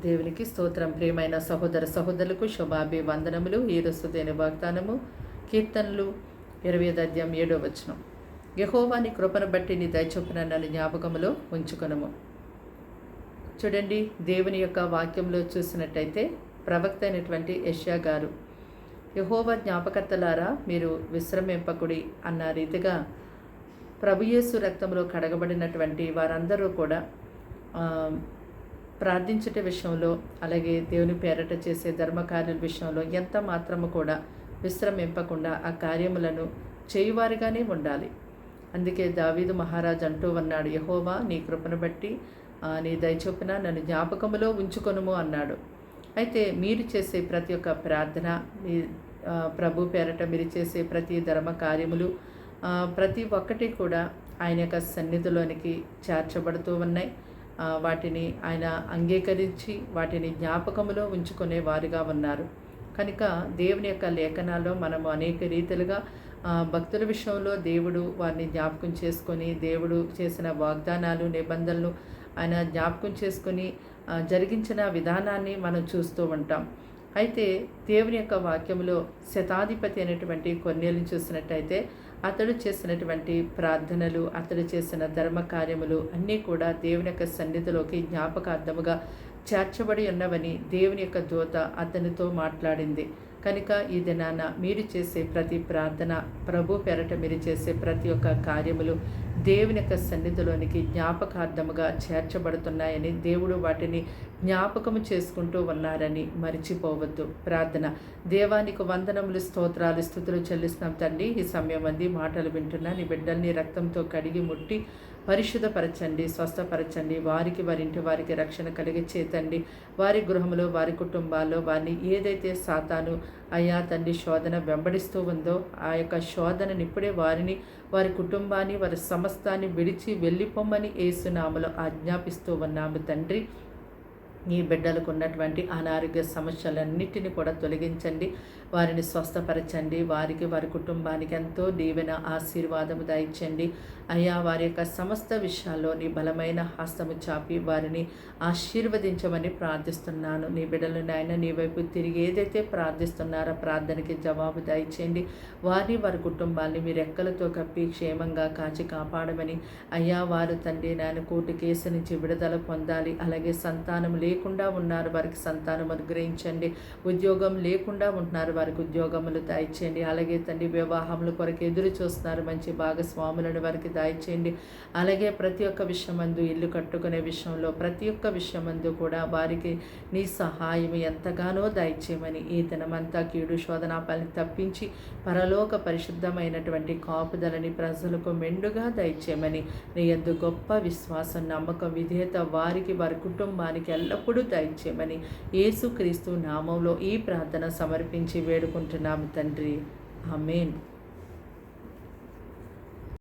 దేవునికి స్తోత్రం. ప్రియమైన సహోదర సహోదరులకు శుభాభివందనములు. ఈరోజు దేని వాగ్దానము కీర్తనలు 20:7. యెహోవా నీ కృపను బట్టి నీ దయచొప్పున నన్ను జ్ఞాపకములో ఉంచుకొనుము. చూడండి, దేవుని యొక్క వాక్యంలో చూసినట్టయితే ప్రవక్త అయినటువంటి యెషయా గారు, యెహోవా జ్ఞాపకర్తలారా మీరు విశ్రమింపకుడి అన్న రీతిగా ప్రభుయేసు రక్తంలో కడగబడినటువంటి వారందరూ కూడా ప్రార్థించట విషయంలో, అలాగే దేవుని పేరట చేసే ధర్మకార్యాల విషయంలో ఎంత మాత్రము కూడా విశ్రమింపకుండా ఆ కార్యములను చేయువారిగానే ఉండాలి. అందుకే దావీదు మహారాజు అంటూ ఉన్నాడు, యెహోవా నీ కృపను బట్టి నీ దయచొప్పున నన్ను జ్ఞాపకములో ఉంచుకొనుము అన్నాడు. అయితే మీరు చేసే ప్రతి ఒక్క ప్రార్థన, మీ ప్రభు పేరట మీరు చేసే ప్రతి ధర్మ కార్యములు ప్రతి ఒక్కటి కూడా ఆయన యొక్క సన్నిధిలోనికి చేర్చబడుతూ ఉన్నాయి. వాటిని ఆయన అంగీకరించి వాటిని జ్ఞాపకములో ఉంచుకునే వారుగా ఉన్నారు. కనుక దేవుని యొక్క లేఖనాల్లో మనము అనేక రీతిలుగా భక్తుల విషయంలో దేవుడు వారిని జ్ఞాపకం చేసుకొని, దేవుడు చేసిన వాగ్దానాలు, నిబంధనలు ఆయన జ్ఞాపకం చేసుకొని జరిగించిన విధానాన్ని మనం చూస్తూ ఉంటాం. అయితే దేవుని యొక్క వాక్యంలో శతాధిపతి అయినటువంటి కొర్నేలుని చూసినట్టయితే అతడు చేసినటువంటి ప్రార్థనలు, అతడు చేసిన ధర్మ కార్యములు అన్నీ కూడా దేవుని యొక్క సన్నిధిలోకి జ్ఞాపకార్థముగా చేర్చబడి ఉన్నవని దేవుని యొక్క దూత అతనితో మాట్లాడింది. కనుక ఈ దినాన మీరు చేసే ప్రతి ప్రార్థన, ప్రభు పెరట మీరు చేసే ప్రతి ఒక్క కార్యములు దేవుని యొక్క సన్నిధిలోనికి జ్ఞాపకార్థముగా చేర్చబడుతున్నాయని, దేవుడు వాటిని జ్ఞాపకము చేసుకుంటూ ఉన్నారని మరిచిపోవద్దు. ప్రార్థన. దేవానికి వందనములు, స్తోత్రాలు, స్తుతులు చెల్లిస్తున్నాం తండ్రి. ఈ సమయం అంది మాటలు వింటున్నా నీ బిడ్డల్ని రక్తంతో కడిగి ముట్టి పరిశుద్ధపరచండి, స్వస్థపరచండి. వారికి, వారి ఇంటి వారికి రక్షణ కలిగి చేతండి. వారి గృహంలో, వారి కుటుంబాల్లో వారిని ఏదైతే సాతాను అయ్యా తండ్రి శోధన వెంబడిస్తూ ఉందో ఆ యొక్క శోధనని ఇప్పుడే వారిని, వారి కుటుంబాన్ని, వారి సమస్తాన్ని విడిచి వెళ్ళిపోమ్మని యేసునామములో ఆజ్ఞాపిస్తూ ఉన్నాము తండ్రి. ఈ బిడ్డలకు ఉన్నటువంటి అనారోగ్య సమస్యలన్నిటిని కూడా తొలగించండి, వారిని స్వస్థపరచండి. వారికి, వారి కుటుంబానికి ఎంతో దీవెన, ఆశీర్వాదము దయచండి. అయ్యా వారి యొక్క సమస్త విషయాల్లో నీ బలమైన హస్తము చాపి వారిని ఆశీర్వదించమని ప్రార్థిస్తున్నాను. నీ బిడ్డలు నాయన నీ వైపు తిరిగి ఏదైతే ప్రార్థిస్తున్నారో ప్రార్థనకి జవాబు దయచేయండి. వారిని, వారి కుటుంబాన్ని మీరు రెక్కలతో కప్పి క్షేమంగా కాచి కాపాడమని, అయ్యా వారు తండ్రి నాయన కోర్టు కేసు నుంచి విడుదల పొందాలి. అలాగే సంతానం లేకుండా ఉన్నారు, వారికి సంతానం అనుగ్రహించండి. ఉద్యోగం లేకుండా ఉంటున్నారు, వారికి ఉద్యోగములు దయచేయండి. అలాగే తండ్రి వివాహముల కొరకు ఎదురు చూస్తున్నారు, మంచి భాగస్వాములను వారికి దయచేయండి. అలాగే ప్రతి ఒక్క విషయమందు, ఇల్లు కట్టుకునే విషయంలో ప్రతి ఒక్క విషయమందు కూడా వారికి నీ సహాయం ఎంతగానో దయచేయమని, ఈ దినమంతా కీడు శోధనాపాలని తప్పించి పరలోక పరిశుద్ధమైనటువంటి కాపుదలని ప్రజలకు మెండుగా దయచేయమని, నీ యందు గొప్ప విశ్వాసం, నమ్మకం, విధేయత వారికి, వారి కుటుంబానికి ఎల్లప్పుడూ దయచేయమని యేసుక్రీస్తు నామంలో ఈ ప్రార్థన సమర్పించి వేడుకుంటున్నాము తండ్రి. ఆమేన్.